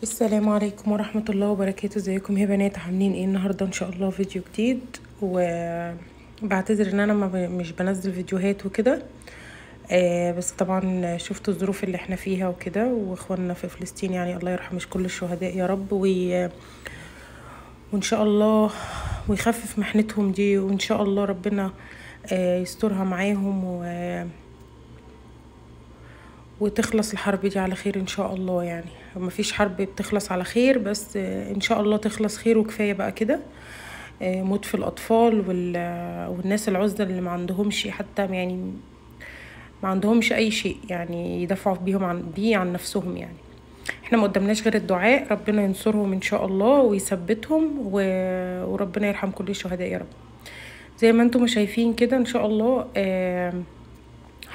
السلام عليكم ورحمة الله وبركاته. ازيكم يا بنات؟ عاملين ايه النهاردة؟ ان شاء الله فيديو جديد. وبعتذر ان انا مش بنزل فيديوهات وكده. بس طبعا شفتوا الظروف اللي احنا فيها وكده، واخواننا في فلسطين يعني الله يرحم كل الشهداء يا رب، وان شاء الله ويخفف محنتهم دي، وان شاء الله ربنا يسترها معاهم وتخلص الحرب دي على خير ان شاء الله. يعني مفيش حرب بتخلص على خير، بس ان شاء الله تخلص خير وكفايه بقى كده. موت في الاطفال والناس العزله اللي ما عندهمش حتى، يعني ما عندهمش اي شيء يعني يدافعوا بيهم عن نفسهم. يعني احنا ما قدامناش غير الدعاء، ربنا ينصرهم ان شاء الله ويثبتهم وربنا يرحم كل الشهداء يا رب. زي ما انتم شايفين كده ان شاء الله.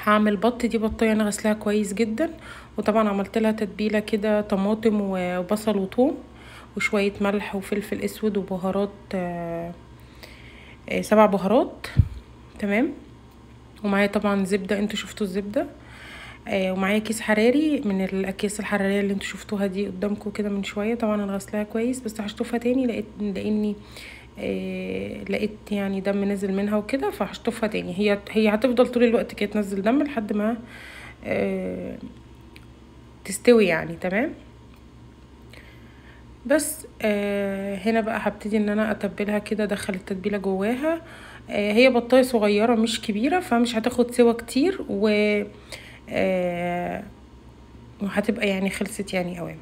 هعمل بط، دي بطايه انا غسلاها كويس جدا، وطبعا عملت لها تتبيله كده طماطم وبصل وثوم وشويه ملح وفلفل اسود وبهارات، 7 بهارات. تمام. ومعايا طبعا زبده، انتوا شفتوا الزبده. ومعايا كيس حراري من الاكياس الحراريه اللي انتوا شفتوها دي قدامكم كده من شويه. طبعا انا غسلاها كويس بس هشطفها تاني، لاني لقيت يعني دم نزل منها وكده، فهشطفها تاني. هي هتفضل طول الوقت كده تنزل دم لحد ما تستوي يعني. تمام. بس هنا بقى هبتدي ان انا اتبلها كده، ادخل التتبيله جواها. هي بطايه صغيره مش كبيره، فمش هتاخد سوا كتير وهتبقى يعني خلصت يعني قوي.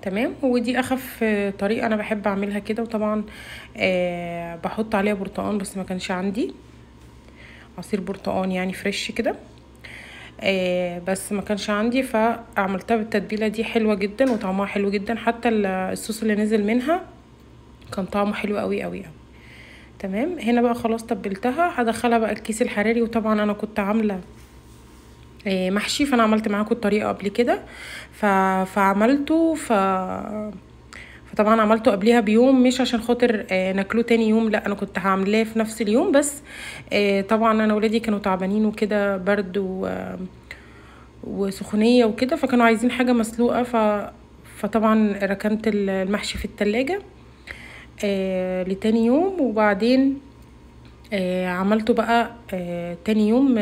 تمام. ودي اخف طريقه انا بحب اعملها كده. وطبعا بحط عليها برتقان، بس ما كانش عندي عصير برتقان يعني فريش كده. بس ما كانش عندي، فعملتها بالتتبيله دي. حلوه جدا وطعمها حلو جدا، حتى الصوص اللي نزل منها كان طعمه حلو قوي قوي قوي. تمام. هنا بقى خلاص تبلتها، هدخلها بقى الكيس الحراري. وطبعا انا كنت عامله محشي، فانا عملت معاكم الطريقه قبل كده. فعملته فطبعا عملته قبلها بيوم، مش عشان خاطر ناكلوه تاني يوم، لا انا كنت هعملاه في نفس اليوم. بس طبعا انا ولادي كانوا تعبانين وكده، برد وسخونيه وكده، فكانوا عايزين حاجه مسلوقه. فطبعا ركنت المحشي في التلاجة لتاني يوم. وبعدين عملته بقى تاني يوم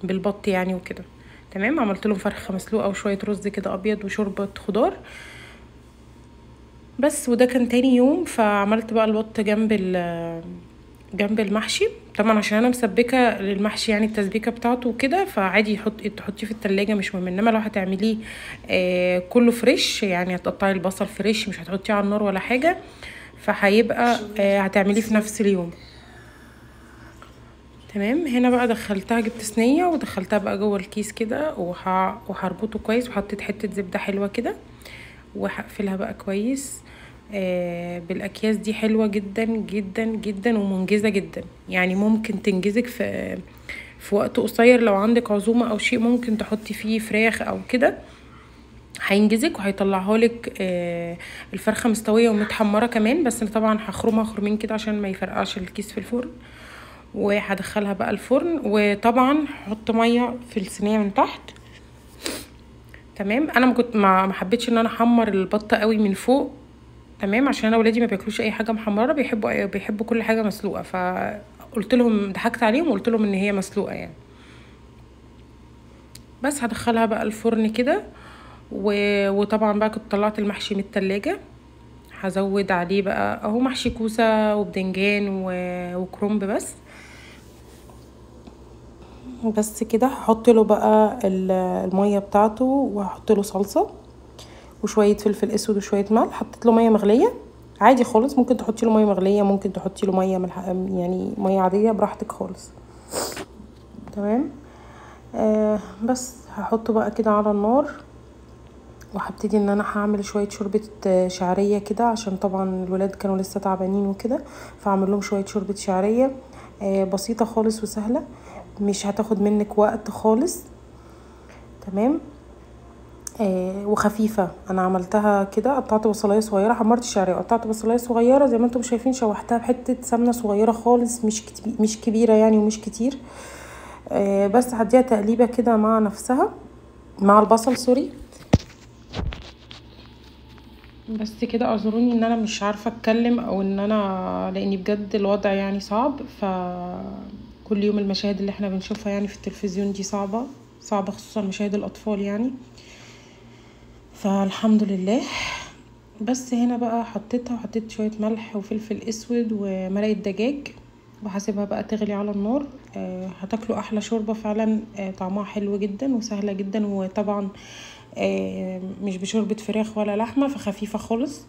بالبط يعني وكده. تمام. عملت لهم فرخه مسلوقه وشويه رز كده ابيض وشوربه خضار بس. وده كان تاني يوم. فعملت بقى البط جنب المحشي. طبعا عشان انا مسبكه للمحشي يعني التسبيكه بتاعته وكده، فعادي تحطيه في التلاجة مش مهم. انما لو هتعمليه كله فريش، يعني هتقطعي البصل فريش، مش هتحطيه على النار ولا حاجه، فهيبقى هتعمليه في نفس اليوم. تمام. هنا بقى دخلتها، جبت صينيه ودخلتها بقى جوه الكيس كده، وهربطه كويس، وحطيت حته زبده حلوه كده، وهقفلها بقى كويس. بالاكياس دي حلوه جدا جدا جدا ومنجزه جدا. يعني ممكن تنجزك في وقت قصير. لو عندك عزومه او شيء ممكن تحطي فيه فراخ او كده، هينجزك وهيطلعها لك الفرخه مستويه ومتحمره كمان. بس انا طبعا هخرمها خرمين كده عشان ما يفرقعش الكيس في الفرن. وهدخلها بقى الفرن، وطبعا هحط ميه في الصينيه من تحت. تمام. انا ما حبيتش ان انا احمر البطه قوي من فوق. تمام. عشان انا ولادي ما بياكلوش اي حاجه محمره، بيحبوا كل حاجه مسلوقه. فقلت لهم، ضحكت عليهم وقلت لهم ان هي مسلوقه يعني. بس هدخلها بقى الفرن كده. وطبعا بقى كنت طلعت المحشي من التلاجة، هزود عليه بقى اهو محشي كوسه وبدنجان وكرنب بس كده. هحط له بقى الميه بتاعته، وهحط له صلصه وشويه فلفل اسود وشويه ملح. حطيت له ميه مغليه عادي خالص، ممكن تحطي له ميه مغليه، ممكن تحطي له ميه يعني ميه عاديه براحتك خالص. تمام. بس هحطه بقى كده على النار، وهبتدي ان انا هعمل شويه شوربه شعريه كده، عشان طبعا الولاد كانوا لسه تعبانين وكده، فاعمل لهم شويه شوربه شعريه بسيطه خالص وسهله، مش هتاخد منك وقت خالص. تمام. وخفيفه. انا عملتها كده، قطعت بصلايه صغيره، حمرت الشعريه وقطعت بصلايه صغيره زي ما انتم شايفين، شوحتها بحته سمنه صغيره خالص، مش كبيره يعني ومش كتير. بس هديها تقليبه كده مع نفسها، مع البصل سوري. بس كده اعذروني ان انا مش عارفه اتكلم او ان انا لاني بجد الوضع يعني صعب. كل يوم المشاهد اللي احنا بنشوفها يعني في التلفزيون دي صعبه صعبه، خصوصا مشاهد الاطفال يعني. فالحمد لله. بس هنا بقى حطيتها وحطيت شويه ملح وفلفل اسود ومرقه دجاج، وهسيبها بقى تغلي على النار. هتاكلوا احلى شوربه فعلا. طعمها حلو جدا وسهله جدا، وطبعا مش بشوربه فراخ ولا لحمه، فخفيفه خالص.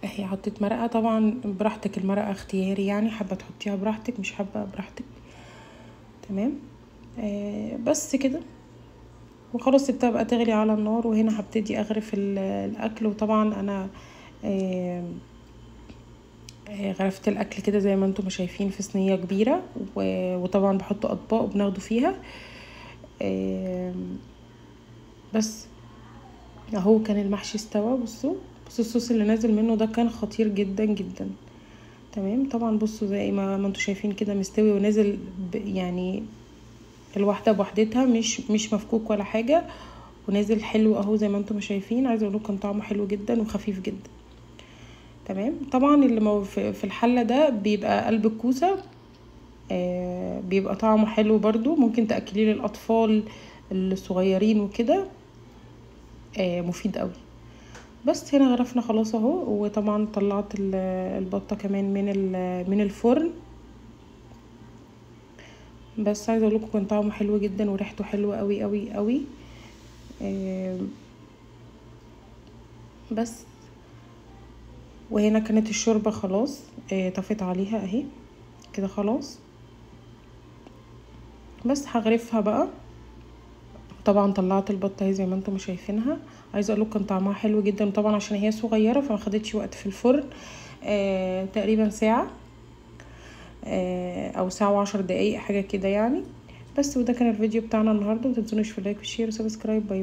اهي حطيت مرقه، طبعا براحتك، المرقه اختياري يعني، حابه تحطيها براحتك، مش حابه براحتك. تمام. بس كده وخلاص سبتها بقى تغلي على النار. وهنا هبتدي اغرف الاكل. وطبعا انا غرفت الاكل كده زي ما انتم شايفين في صينيه كبيره، وطبعا بحط اطباق وبناخده فيها. بس اهو كان المحشي استوى. بصوا الصوص اللي نازل منه ده كان خطير جدا جدا. تمام. طبعا بصوا زي ما انتم شايفين كده مستوي ونازل يعني الواحده بوحدتها، مش مفكوك ولا حاجه، ونازل حلو اهو زي ما انتم شايفين. عايزه اقول لكم كان طعمه حلو جدا وخفيف جدا. تمام. طبعا اللي في الحله ده بيبقى قلب الكوسه. بيبقى طعمه حلو برضو، ممكن تاكليه للاطفال الصغيرين وكده. مفيد قوي. بس هنا غرفنا خلاص اهو. وطبعا طلعت البطه كمان من الفرن. بس عايزه اقول لكم كان طعمه حلو جدا وريحته حلوه قوي قوي قوي. بس وهنا كانت الشوربه خلاص طفيت عليها اهي كده خلاص. بس هغرفها بقى. طبعا طلعت البطه زي ما انتم شايفينها. عايزه اقول لكم كان طعمها حلو جدا، طبعا عشان هي صغيره فما خدتش وقت في الفرن. تقريبا ساعه او ساعه و10 دقايق حاجه كده يعني. بس وده كان الفيديو بتاعنا النهارده. متنسونوش في اللايك والشير وسبسكرايب. باي.